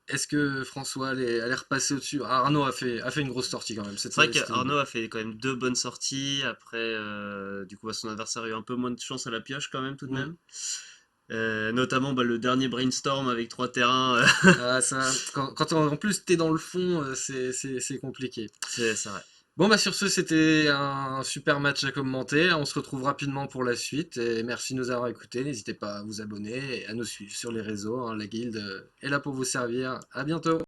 est-ce que François allait repasser au-dessus? Arnaud a fait une grosse sortie quand même. C'est vrai C'était qu'Arnaud a fait quand même deux bonnes sorties. Après, du coup, bah, son adversaire a eu un peu moins de chance à la pioche quand même, tout de Mm. même. Notamment bah, le dernier brainstorm avec trois terrains. Ah, ça, quand en plus t'es dans le fond, c'est compliqué. C'est vrai. Bon, bah sur ce, c'était un super match à commenter. On se retrouve rapidement pour la suite. Et merci de nous avoir écoutés. N'hésitez pas à vous abonner et à nous suivre sur les réseaux, hein. La guilde est là pour vous servir. À bientôt.